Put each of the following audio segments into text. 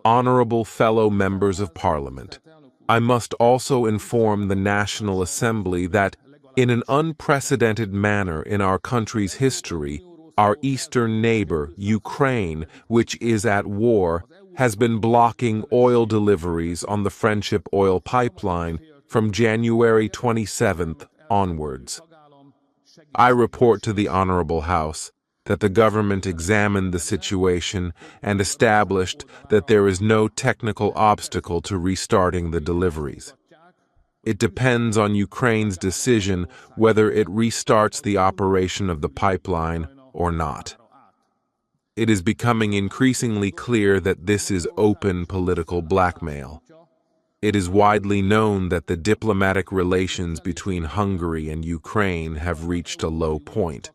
Honorable fellow members of Parliament, I must also inform the National Assembly that, in an unprecedented manner in our country's history, our eastern neighbor, Ukraine, which is at war, has been blocking oil deliveries on the Friendship oil pipeline from January 27th onwards. I report to the Honorable House that the government examined the situation and established that there is no technical obstacle to restarting the deliveries. It depends on Ukraine's decision whether it restarts the operation of the pipeline or not. It is becoming increasingly clear that this is open political blackmail. It is widely known that the diplomatic relations between Hungary and Ukraine have reached a low point.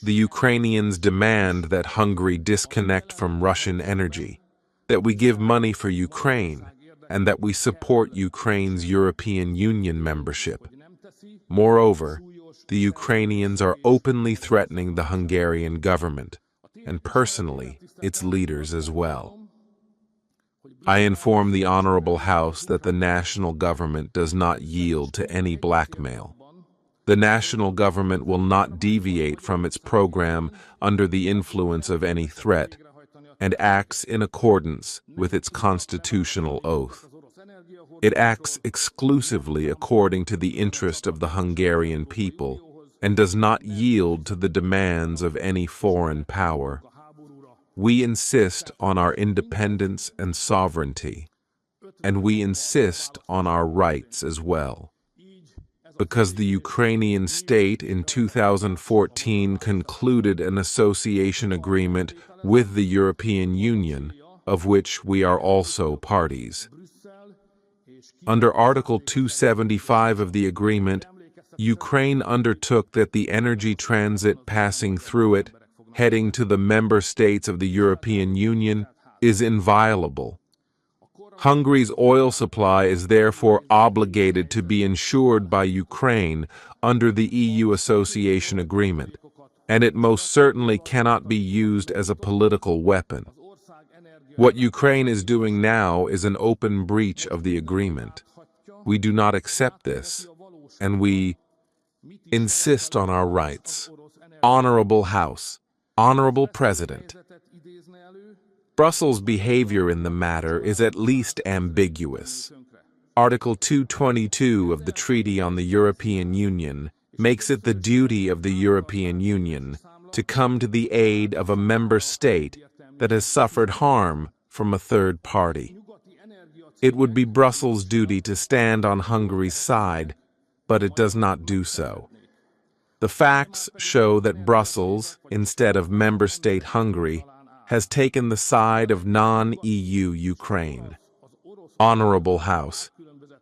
The Ukrainians demand that Hungary disconnect from Russian energy, that we give money for Ukraine, and that we support Ukraine's European Union membership. Moreover, the Ukrainians are openly threatening the Hungarian government, and personally, its leaders as well. I inform the Honorable House that the national government does not yield to any blackmail. The national government will not deviate from its program under the influence of any threat, and acts in accordance with its constitutional oath. It acts exclusively according to the interest of the Hungarian people, and does not yield to the demands of any foreign power. We insist on our independence and sovereignty, and we insist on our rights as well. Because the Ukrainian state in 2014 concluded an association agreement with the European Union, of which we are also parties. Under Article 275 of the agreement, Ukraine undertook that the energy transit passing through it, heading to the member states of the European Union, is inviolable. Hungary's oil supply is therefore obligated to be ensured by Ukraine under the EU Association Agreement, and it most certainly cannot be used as a political weapon. What Ukraine is doing now is an open breach of the agreement. We do not accept this, and we insist on our rights. Honorable House, Honorable President, Brussels' behavior in the matter is at least ambiguous. Article 222 of the Treaty on the European Union makes it the duty of the European Union to come to the aid of a member state that has suffered harm from a third party. It would be Brussels' duty to stand on Hungary's side, but it does not do so. The facts show that Brussels, instead of member state Hungary, has taken the side of non-EU Ukraine. Honorable House,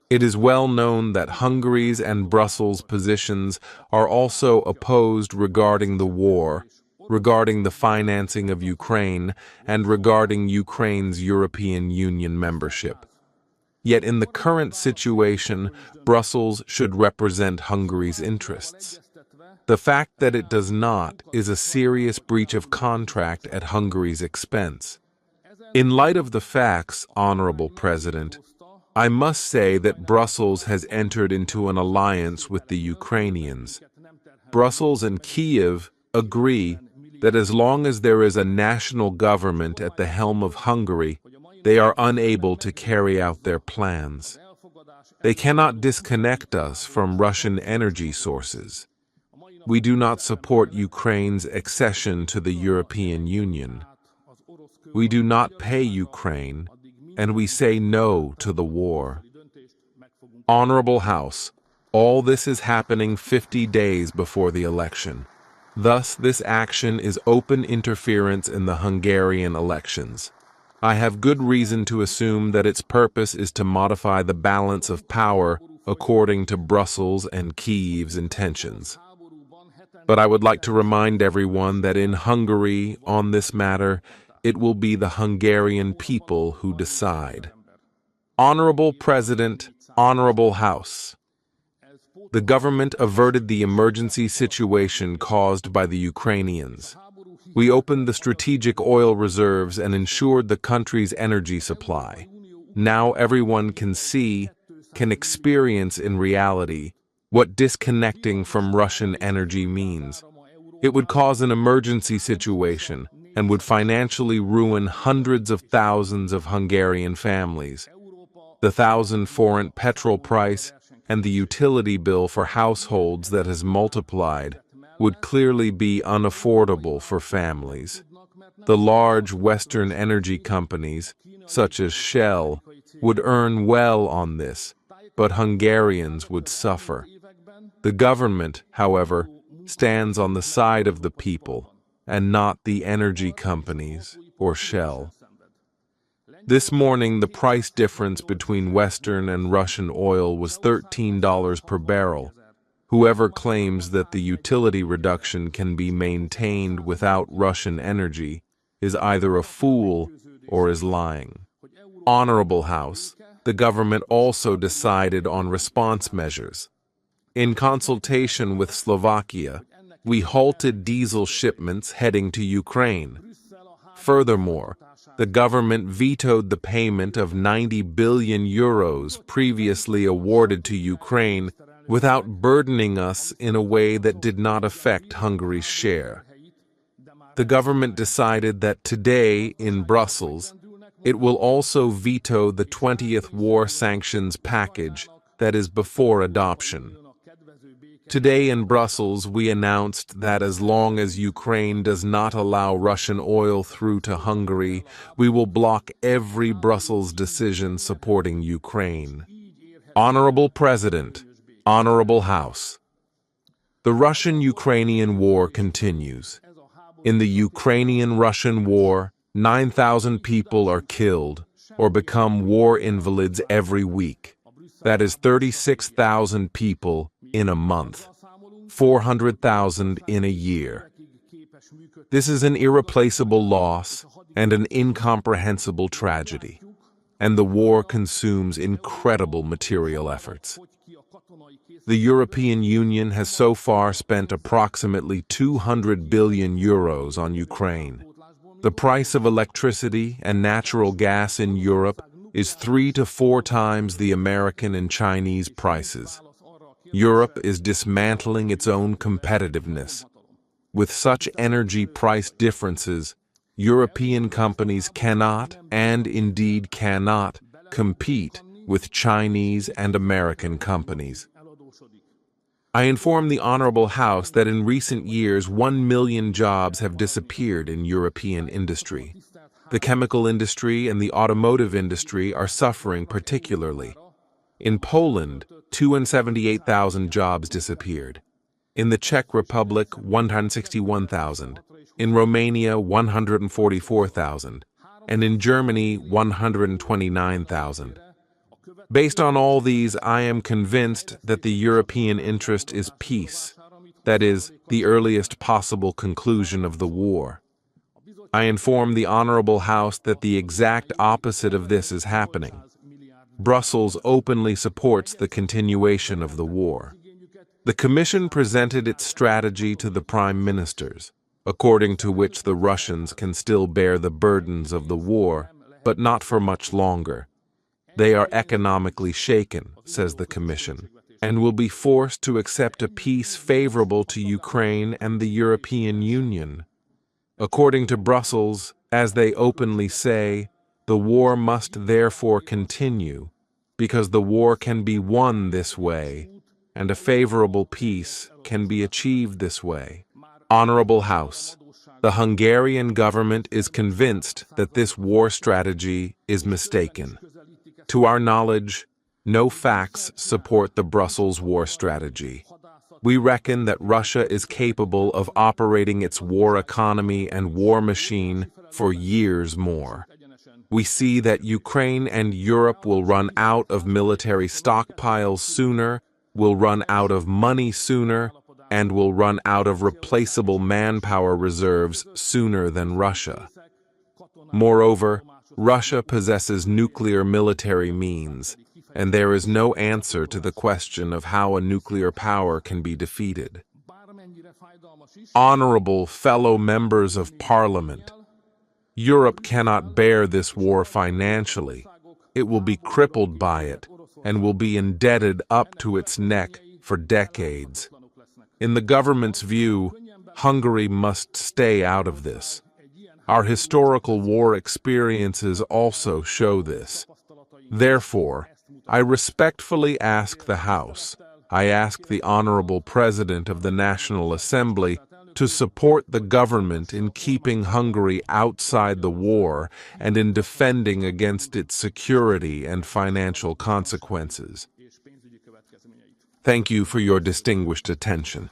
it is well known that Hungary's and Brussels' positions are also opposed regarding the war, regarding the financing of Ukraine, and regarding Ukraine's European Union membership. Yet in the current situation, Brussels should represent Hungary's interests. The fact that it does not is a serious breach of contract at Hungary's expense. In light of the facts, Honorable President, I must say that Brussels has entered into an alliance with the Ukrainians. Brussels and Kiev agree that as long as there is a national government at the helm of Hungary, they are unable to carry out their plans. They cannot disconnect us from Russian energy sources. We do not support Ukraine's accession to the European Union. We do not pay Ukraine, and we say no to the war. Honorable House, all this is happening 50 days before the election. Thus, this action is open interference in the Hungarian elections. I have good reason to assume that its purpose is to modify the balance of power according to Brussels and Kiev's intentions. But I would like to remind everyone that in Hungary, on this matter, it will be the Hungarian people who decide. Honorable President, Honorable House, the government averted the emergency situation caused by the Ukrainians. We opened the strategic oil reserves and ensured the country's energy supply. Now everyone can see, can experience in reality, what disconnecting from Russian energy means. It would cause an emergency situation and would financially ruin hundreds of thousands of Hungarian families. The 1,000 foreign petrol price and the utility bill for households that has multiplied would clearly be unaffordable for families. The large Western energy companies, such as Shell, would earn well on this, but Hungarians would suffer. The government, however, stands on the side of the people, and not the energy companies or Shell. This morning, the price difference between Western and Russian oil was $13 per barrel. Whoever claims that the utility reduction can be maintained without Russian energy is either a fool or is lying. Honorable House, the government also decided on response measures. In consultation with Slovakia, we halted diesel shipments heading to Ukraine. Furthermore, the government vetoed the payment of 90 billion euros previously awarded to Ukraine without burdening us in a way that did not affect Hungary's share. The government decided that today in Brussels, it will also veto the 20th war sanctions package that is before adoption. Today in Brussels, we announced that as long as Ukraine does not allow Russian oil through to Hungary, we will block every Brussels decision supporting Ukraine. Honorable President, Honorable House, the Russian-Ukrainian war continues. In the Ukrainian-Russian war, 9,000 people are killed or become war invalids every week. That is 36,000 people in a month, 400,000 in a year. This is an irreplaceable loss and an incomprehensible tragedy, and the war consumes incredible material efforts. The European Union has so far spent approximately 200 billion euros on Ukraine. The price of electricity and natural gas in Europe is 3 to 4 times the American and Chinese prices. Europe is dismantling its own competitiveness. With such energy price differences, European companies cannot, and indeed cannot, compete with Chinese and American companies. I inform the Honorable House that in recent years 1 million jobs have disappeared in European industry. The chemical industry and the automotive industry are suffering particularly. In Poland, 278,000 jobs disappeared. In the Czech Republic, 161,000. In Romania, 144,000. And in Germany, 129,000. Based on all these, I am convinced that the European interest is peace, that is, the earliest possible conclusion of the war. I inform the Honorable House that the exact opposite of this is happening. Brussels openly supports the continuation of the war. The Commission presented its strategy to the Prime Ministers, according to which the Russians can still bear the burdens of the war, but not for much longer. They are economically shaken, says the Commission, and will be forced to accept a peace favorable to Ukraine and the European Union. According to Brussels, as they openly say, the war must therefore continue, because the war can be won this way, and a favorable peace can be achieved this way. Honorable House, the Hungarian government is convinced that this war strategy is mistaken. To our knowledge, no facts support the Brussels war strategy. We reckon that Russia is capable of operating its war economy and war machine for years more. We see that Ukraine and Europe will run out of military stockpiles sooner, will run out of money sooner, and will run out of replaceable manpower reserves sooner than Russia. Moreover, Russia possesses nuclear military means, and there is no answer to the question of how a nuclear power can be defeated. Honorable fellow members of Parliament, Europe cannot bear this war financially. It will be crippled by it and will be indebted up to its neck for decades. In the government's view, Hungary must stay out of this. Our historical war experiences also show this. Therefore, I respectfully ask the House, I ask the Honorable President of the National Assembly to support the government in keeping Hungary outside the war and in defending against its security and financial consequences. Thank you for your distinguished attention.